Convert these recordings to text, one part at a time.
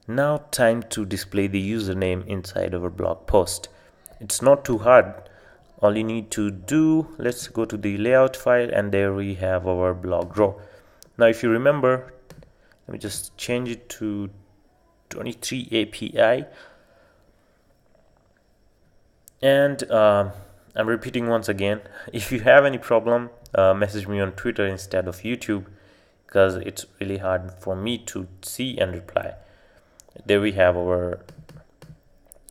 Now time to display the username inside our blog post. It's not too hard. All you need to do, let's go to the layout file, and there we have our blog row. Now if you remember, let me just change it to 23 API, and I'm repeating once again, if you have any problem, message me on Twitter instead of YouTube, because it's really hard for me to see and reply. There we have our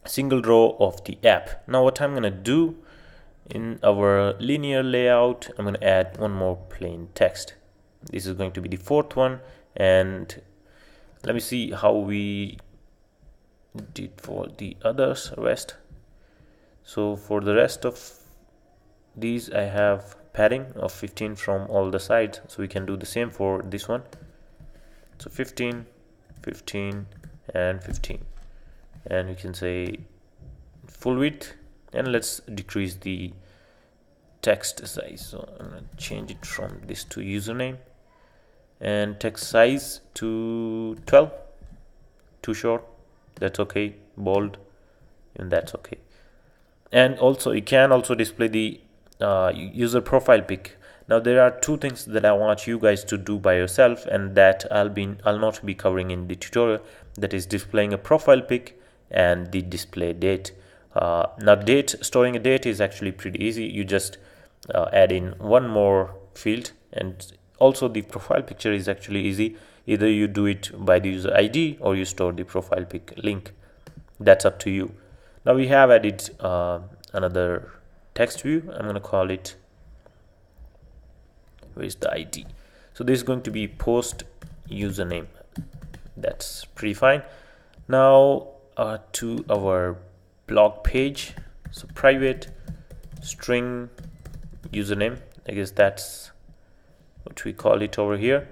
single row of the app. Now what I'm gonna do, in our linear layout, I'm gonna add one more plain text. This is going to be the fourth one, and let me see how we did for the others rest. So for the rest of these, I have padding of 15 from all the sides, so we can do the same for this one. So 15, 15, and 15, and we can say full width, and let's decrease the text size. So I'm going to change it from this to username, and text size to 12. Too short, that's okay. Bold, and that's okay. And also you can also display the user profile pic. Now there are two things that I want you guys to do by yourself, and that I'll not be covering in the tutorial. That is displaying a profile pic and the display date. Now storing a date is actually pretty easy. You just add in one more field, and also the profile picture is actually easy. Either you do it by the user ID or you store the profile pic link. That's up to you. Now we have added another text view. I'm going to call it, where's the ID? So this is going to be post username. That's pretty fine. Now to our blog page. So private string username, I guess that's what we call it over here.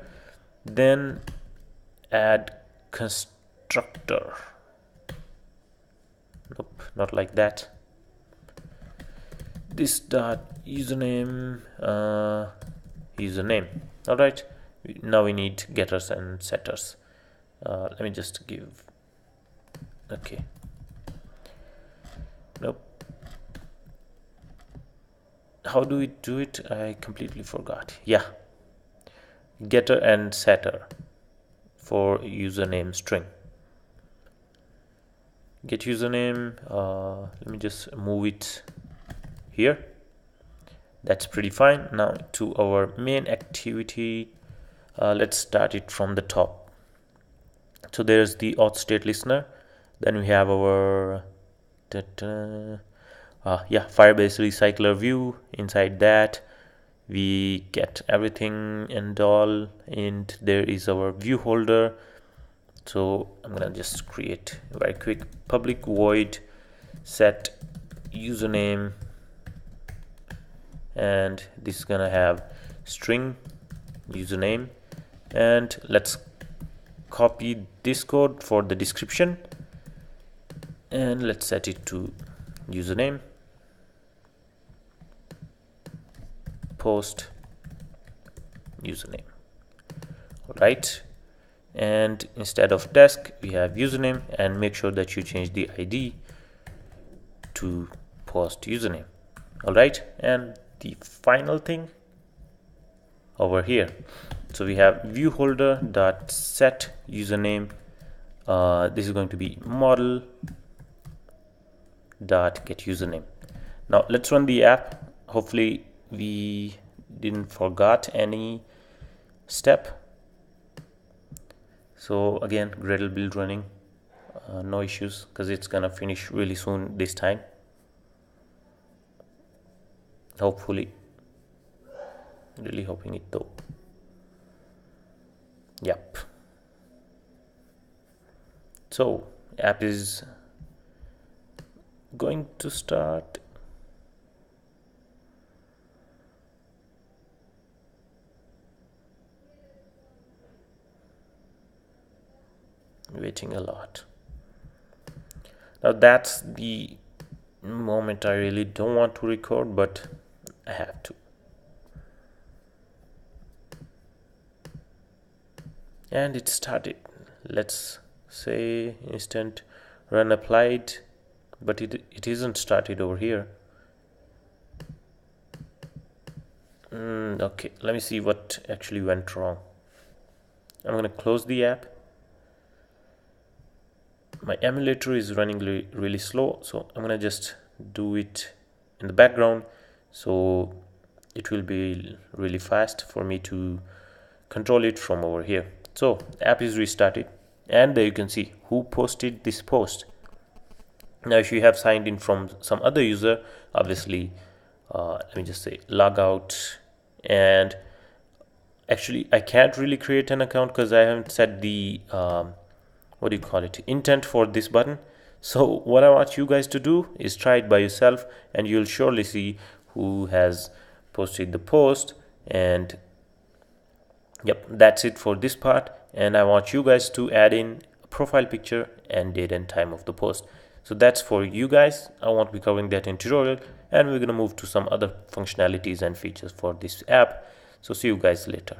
Then add constructor. Nope, not like that. This dot username, username. All right, now we need getters and setters. Let me just give, okay, nope. How do we do it? I completely forgot. Yeah, getter and setter for username string. Get username, let me just move it here. That's pretty fine. Now to our main activity, let's start it from the top. So there's the auth state listener. Then we have our Firebase recycler view. Inside that we get everything and all, and there is our view holder. So I'm gonna just create a very quick public void set username, and this is gonna have string username, and let's copy this code for the description, and let's set it to username post username. All right, and instead of desk we have username, and make sure that you change the ID to post username. All right, and the final thing over here, so we have view holder dot set username. This is going to be model dot get username. Now let's run the app. Hopefully we didn't forgot any step. So again, Gradle build running, no issues, because it's gonna finish really soon this time, hopefully. Really hoping it though. Yep. So app is going to start. Waiting a lot. Now that's the moment I really don't want to record, but I have to. And it started. Let's say instant run applied, but it isn't started over here. Okay, let me see what actually went wrong. I'm gonna close the app. My emulator is running really slow, so I'm gonna just do it in the background, so it will be really fast for me to control it from over here. So app is restarted, and there you can see who posted this post. Now if you have signed in from some other user, obviously let me just say log out. And actually I can't really create an account because I haven't set the what do you call it, intent for this button. So what I want you guys to do is try it by yourself, and you'll surely see who has posted the post. And yep, that's it for this part. And I want you guys to add in a profile picture and date and time of the post. So that's for you guys. I won't be covering that in tutorial, and we're going to move to some other functionalities and features for this app. So see you guys later.